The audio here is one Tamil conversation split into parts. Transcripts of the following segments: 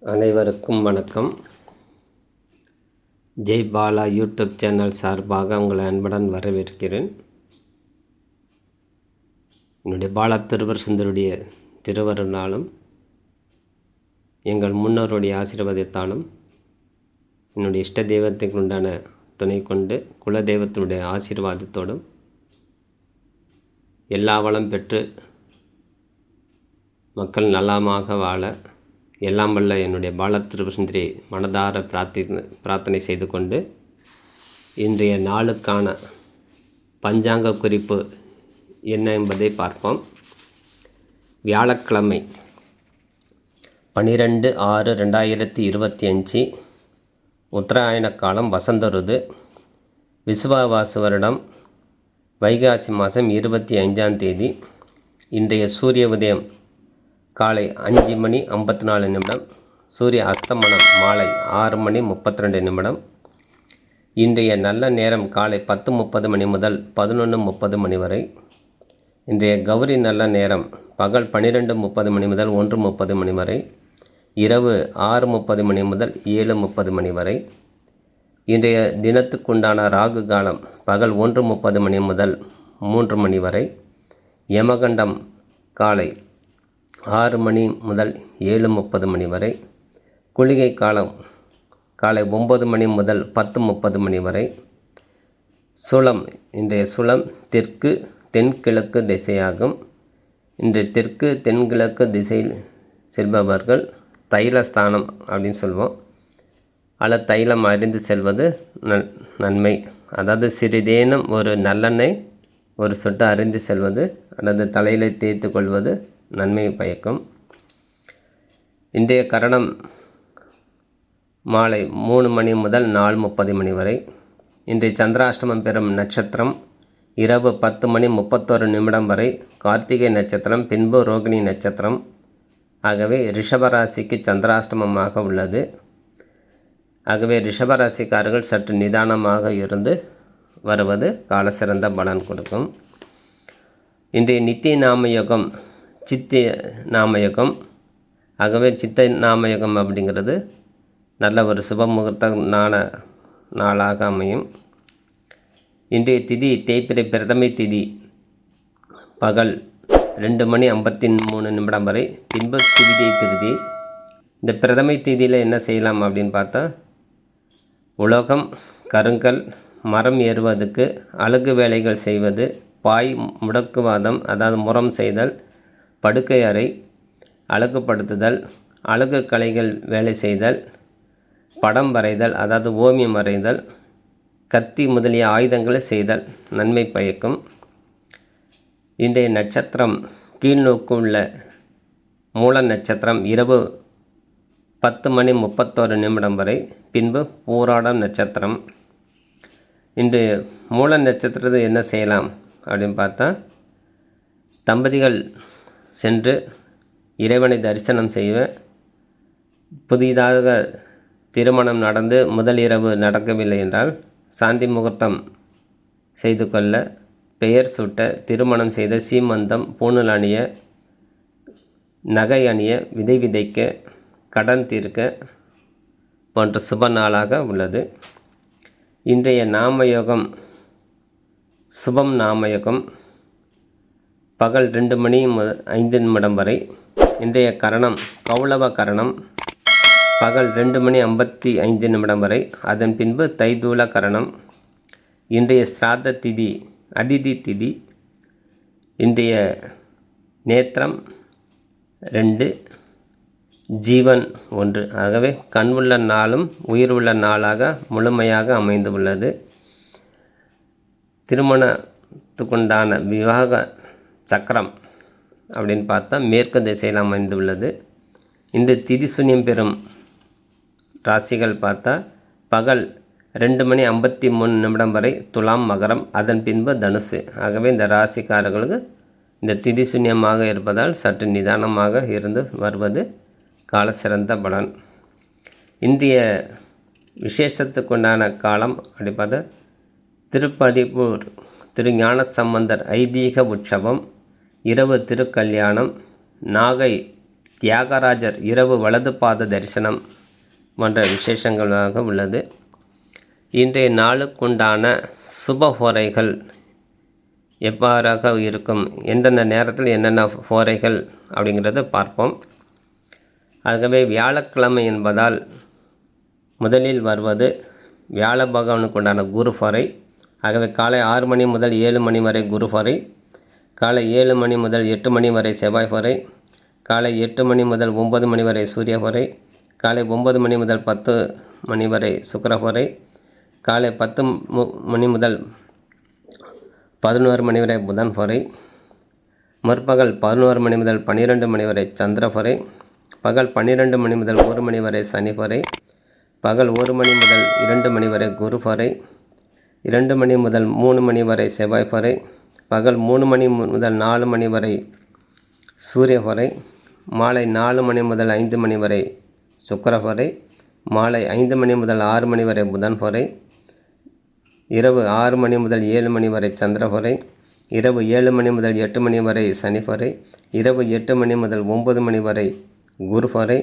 அனைவருக்கும் வணக்கம். ஜெய் பாலா யூடியூப் சேனல் சார்பாக உங்களை அன்புடன் வரவேற்கிறேன். என்னுடைய பாலா திருவர் சுந்தருடைய திருவருளாலும் எங்கள் முன்னோருடைய ஆசீர்வாதத்தாலும் என்னுடைய இஷ்ட தெய்வத்துக்கு உண்டான துணை கொண்டு குல தெய்வத்தினுடைய ஆசீர்வாதத்தோடும் எல்லா வளம் பெற்று மக்கள் நலமாக வாழ எல்லாம் வல்ல என்னுடைய பாலா திருவசுந்தரி மனதார பிரார்த்தனை செய்து கொண்டு இன்றைய நாளுக்கான பஞ்சாங்க குறிப்பு என்ன என்பதை பார்ப்போம். வியாழக்கிழமை 12/6/2025 உத்தராயண காலம், வசந்த ருது, விசுவாவாசு வருடம், வைகாசி மாதம் 25ஆம் தேதி. இன்றைய சூரிய உதயம் காலை 5:54. சூரிய அஸ்தமனம் மாலை 6:32. இன்றைய நல்ல நேரம் காலை 10:30 முதல் 11:30 வரை. இன்றைய கௌரி நல்ல நேரம் பகல் 12:30 முதல் 1:30 வரை. இரவு 6:30 முதல் 7:30 வரை. இன்றைய தினத்துக்குண்டான ராகு காலம் பகல் 1:30 முதல் 3 வரை. யமகண்டம் காலை 6 முதல் 7:30 வரை. குளிகை காலம் காலை 9 முதல் 10:30 வரை. சூலம் இன்றைய சூலம் தெற்கு தென்கிழக்கு திசையாகும். இன்றைய தெற்கு தென்கிழக்கு திசையில் செல்பவர்கள் தைலஸ்தானம் அப்படின்னு சொல்லுவோம். அதில் தைலம் அறிந்து செல்வது நன்மை. அதாவது சிறிதேனும் ஒரு நல்லெண்ணெய் ஒரு சொட்டு அறிந்து செல்வது அல்லது தலையில் தேய்த்து கொள்வது நன்மை பயக்கும். இன்றைய கரணம் மாலை 3 முதல் 4:30 வரை. இன்றைய சந்திராஷ்டமம் பெறும் நட்சத்திரம் இரவு 10:31 வரை கார்த்திகை நட்சத்திரம், பின்பு ரோகிணி நட்சத்திரம். ஆகவே ரிஷபராசிக்கு சந்திராஷ்டமமாக உள்ளது. ஆகவே ரிஷபராசிக்காரர்கள் சற்று நிதானமாக இருந்து வருவது கால சிறந்த பலன் கொடுக்கும். இன்றைய நித்திய நாமயோகம் சித்த நாமயோகம். ஆகவே சித்த நாமயோகம் அப்படிங்கிறது நல்ல ஒரு சுபமுகூர்த்த நாளாக அமையும். இன்றைய திதி தேய்பிறை பிரதமை திதி பகல் 2:53 வரை, பின்பு திதியை திருதி. இந்த பிரதமை திதியில் என்ன செய்யலாம் அப்படின்னு பார்த்தா, உலோகம், கருங்கல், மரம் ஏறுவதற்கு அழகு வேலைகள் செய்வது, பாய் முடக்குவாதம் அதாவது முறம் செய்தல், படுக்கை அறை அழகுபடுத்துதல், அழகு கலைகள் வேலை செய்தல், படம் வரைதல் அதாவது ஓவியம் வரைதல், கத்தி முதலிய ஆயுதங்களை செய்தல் நன்மை பயக்கும். இன்றைய நட்சத்திரம் கீழ்நோக்கு உள்ள மூல நட்சத்திரம் இரவு 10:31 வரை, பின்பு பூராடம் நட்சத்திரம். இன்று மூல நட்சத்திரத்தை என்ன செய்யலாம் அப்படின்னு பார்த்தா, தம்பதிகள் சென்று இறைவனை தரிசனம் செய்வ, புதிதாக திருமணம் நடந்து முதல் இரவு நடக்கவில்லை என்றால் சாந்தி முகூர்த்தம் செய்து கொள்ள, பெயர் சூட்ட, திருமணம் செய்த, சீமந்தம், பூணூல் அணிய, நகை அணிய, விதை விதைக்க, கடன் தீர்க்க போன்ற சுப நாளாக உள்ளது. இன்றைய நாமயோகம் சுபம் நாமயோகம் பகல் 2:05 வரை. இன்றைய கரணம் கௌளவ கரணம் பகல் 2:55 வரை. அதன் பின்பு தைதூல கரணம். இன்றைய ஸ்ராத்த திதி அதிதி திதி. இன்றைய நேத்திரம் 2, ஜீவன் 1. ஆகவே கண் உள்ள நாளும் உயிர் உள்ள நாளாக முழுமையாக அமைந்து உள்ளது. திருமணத்துக்குண்டான விவாக சக்கரம் அப்படின்னு பார்த்தா மேற்கு திசையில் அமைந்துள்ளது. இந்த திதி சூன்யம் பெறும் ராசிகள் பார்த்தா பகல் 2:53 வரை துலாம், மகரம், அதன் பின்பு தனுசு. ஆகவே இந்த ராசிக்காரர்களுக்கு இந்த திதி சூன்யமாக இருப்பதால் சற்று நிதானமாக இருந்து வருவது கால சிறந்த பலன். இன்றைய விசேஷத்துக்குண்டான காலம் அப்படி பார்த்தா திருப்பதிப்பூர் திரு ஞானசம்பந்தர் ஐதீக உற்சவம், இரவு திருக்கல்யாணம், நாகை தியாகராஜர் இரவு வலது பாத தரிசனம் போன்ற விசேஷங்களாக உள்ளது. இன்றைய நாளுக்குண்டான சுப ஹோரைகள் எவ்வாறாக இருக்கும், எந்தெந்த நேரத்தில் என்னென்ன ஹோரைகள் அப்படிங்கிறத பார்ப்போம். ஆகவே வியாழக்கிழமை என்பதால் முதலில் வருவது வியாழ பகவானுக்கு உண்டான குரு ஹோரை. ஆகவே காலை 6 மணி முதல் 7 மணி வரை குரு ஹோரை, காலை 7 மணி முதல் 8 மணி வரை செவ்வாய் ஹோரை, காலை 8 மணி முதல் 9 மணி வரை சூரிய ஹோரை, காலை 9 மணி முதல் 10 மணி வரை சுக்கிர ஹோரை, காலை 10 மணி முதல் 11 மணி வரை புதன் ஹோரை, முற்பகல் 11 மணி முதல் 12 மணி வரை சந்திர ஹோரை, பகல் 12 மணி முதல் 1 மணி வரை சனி ஹோரை, பகல் 1 மணி முதல் 2 மணி வரை குரு ஹோரை, 2 மணி முதல் 3 மணி வரை செவ்வாய் ஹோரை, பகல் 3 மணி முதல் 4 மணி வரை சூரிய ஹோரை, மாலை 4 மணி முதல் 5 மணி வரை சுக்கிர ஹோரை, மாலை 5 மணி முதல் 6 மணி வரை புதன் ஹோரை, இரவு 6 மணி முதல் 7 மணி வரை சந்திர ஹோரை, இரவு 7 மணி முதல் 8 மணி வரை சனி ஹோரை, இரவு 8 மணி முதல் 9 மணி வரை குரு ஹோரை,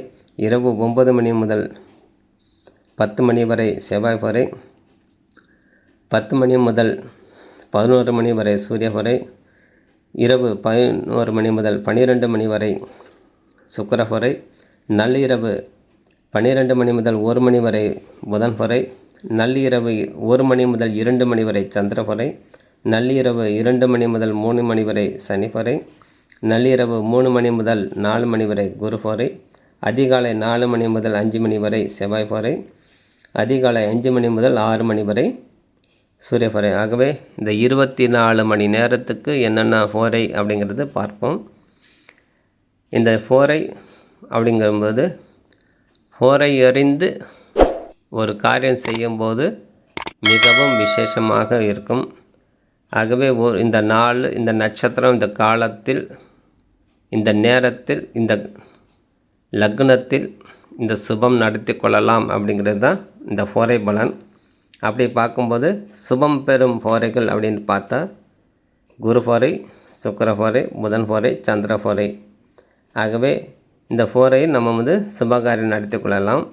இரவு 9 மணி முதல் 10 மணி வரை செவ்வாய் ஹோரை, 10 மணி முதல் 11 மணி வரை சூரிய ஹோரை, இரவு 11 மணி முதல் 12 மணி வரை சுக்கிர ஹோரை, நள்ளிரவு 12 மணி முதல் 1 மணி வரை புதன் ஹோரை, நள்ளிரவு 1 மணி முதல் 2 மணி வரை சந்திர ஹோரை, நள்ளிரவு 2 மணி முதல் 3 மணி வரை சனி ஹோரை, நள்ளிரவு 3 மணி முதல் 4 மணி வரை குரு ஹோரை, அதிகாலை 4 மணி முதல் 5 மணி வரை செவ்வாய் ஹோரை, அதிகாலை 5 மணி முதல் 6 மணி வரை சூரிய ஹோரை. ஆகவே இந்த 24 மணி நேரத்துக்கு என்னென்ன ஹோரை அப்படிங்கிறது பார்ப்போம். இந்த ஹோரை அப்படிங்கும்போது ஹோரை அறிந்து ஒரு காரியம் செய்யும்போது மிகவும் விசேஷமாக இருக்கும். ஆகவே இந்த நாள், இந்த நட்சத்திரம், இந்த காலத்தில், இந்த நேரத்தில், இந்த லக்னத்தில் இந்த சுபம் நடத்தி கொள்ளலாம் அப்படிங்கிறது தான் இந்த ஹோரை பலன். அப்படி பார்க்கும்போது சுபம் பெறும் ஹோரைகள் அப்படின்னு பார்த்தா குரு ஹோரை, சுக்கிர ஹோரை, புதன் ஹோரை, சந்திர ஹோரை. ஆகவே இந்த ஹோரையை நம்ம சுபகாரியம் நடத்தி கொள்ளலாம்.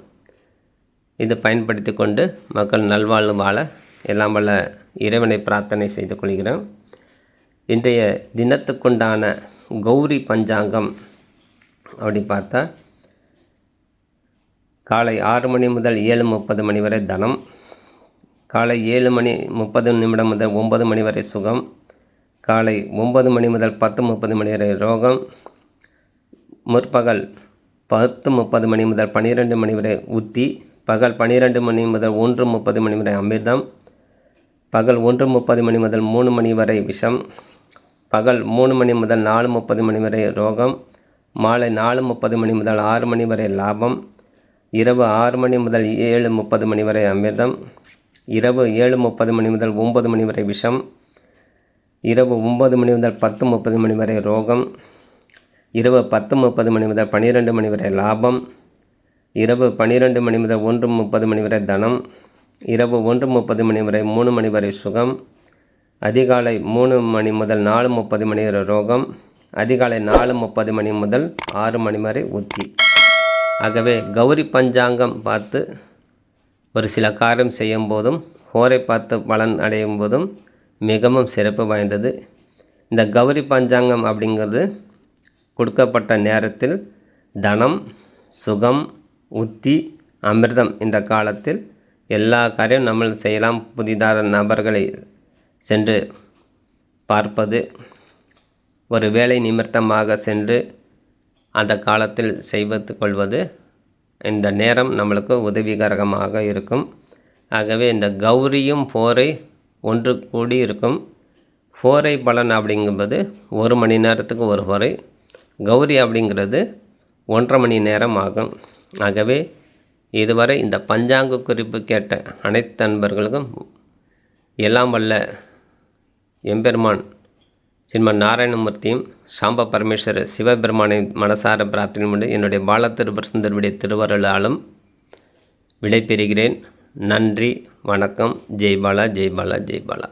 இது பயன்படுத்தி கொண்டு மக்கள் நல்வாழ்வு வாழ எல்லாம் வல்ல இறைவனை பிரார்த்தனை செய்து கொள்கிறோம். இன்றைய தினத்துக்குண்டான கௌரி பஞ்சாங்கம் அப்படி பார்த்தா காலை 6 மணி முதல் 7:30 மணி வரை தனம், காலை 7 மணி 30 நிமிடம் முதல் 9 மணி வரை சுகம், காலை 9 மணி முதல் 10:30 மணி வரை ரோகம், முற்பகல் 10:30 மணி முதல் 12 மணி வரை உத்தி, பகல் 12 மணி முதல் 1:30 மணி வரை அமிர்தம், பகல் 1:30 மணி முதல் 3 மணி வரை விஷம், பகல் 3 மணி முதல் 4:30 மணி வரை ரோகம், மாலை 4:30 மணி முதல் 6 மணி வரை லாபம், இரவு 6 மணி முதல் 7:30 மணி வரை அமிர்தம், இரவு 7:30 மணி முதல் 9 மணி வரை விஷம், இரவு 9 மணி முதல் 10:30 மணி வரை ரோகம், இரவு 10:30 மணி முதல் 12 மணி வரை லாபம், இரவு 12 மணி முதல் 1:30 மணி வரை தனம், இரவு 1:30 மணி வரை 3 மணி வரை சுகம், அதிகாலை 3 மணி முதல் 4:30 மணி வரை ரோகம், அதிகாலை 4:30 மணி முதல் 6 மணி வரை உத்தி. ஆகவே கௌரி பஞ்சாங்கம் பார்த்து ஒரு சில காரியம் செய்யும் போதும் ஹோரை பார்த்து பலன் அடையும் போதும் மிகவும் சிறப்பு வாய்ந்தது. இந்த கௌரி பஞ்சாங்கம் அப்படிங்கிறது கொடுக்கப்பட்ட நேரத்தில் தனம், சுகம், உத்தி, அமிர்தம் என்ற காலத்தில் எல்லா காரியம் நம்ம செய்யலாம். புதிதாக நபர்களை சென்று பார்ப்பது, ஒரு வேலை நிமித்தமாக சென்று அந்த காலத்தில் செய்வது கொள்வது இந்த நேரம் நம்மளுக்கு உதவிகரமாக இருக்கும். ஆகவே இந்த கௌரியும் ஹோரை ஒன்று கூடி இருக்கும். ஹோரை பலன் அப்படிங்கும்போது 1 மணி நேரத்துக்கு ஒரு ஹோரை, கௌரி அப்படிங்கிறது 1.5 மணி நேரம் ஆகும். ஆகவே இதுவரை இந்த பஞ்சாங்க குறிப்பு கேட்ட அனைத்து நண்பர்களுக்கும் எல்லாம் வல்ல எம்பெருமான் ஸ்ரீமன் நாராயணமூர்த்தியும் சாம்ப பரமேஸ்வரர் சிவபெருமானை மனசார பிரார்த்தனை பண்ணி என்னுடைய பாலத்திருப்பரசுந்தருடைய திருவருளாலும் விடைபெறுகிறேன். நன்றி, வணக்கம். ஜெய் பாலா, ஜெய் பாலா, ஜெய் பாலா.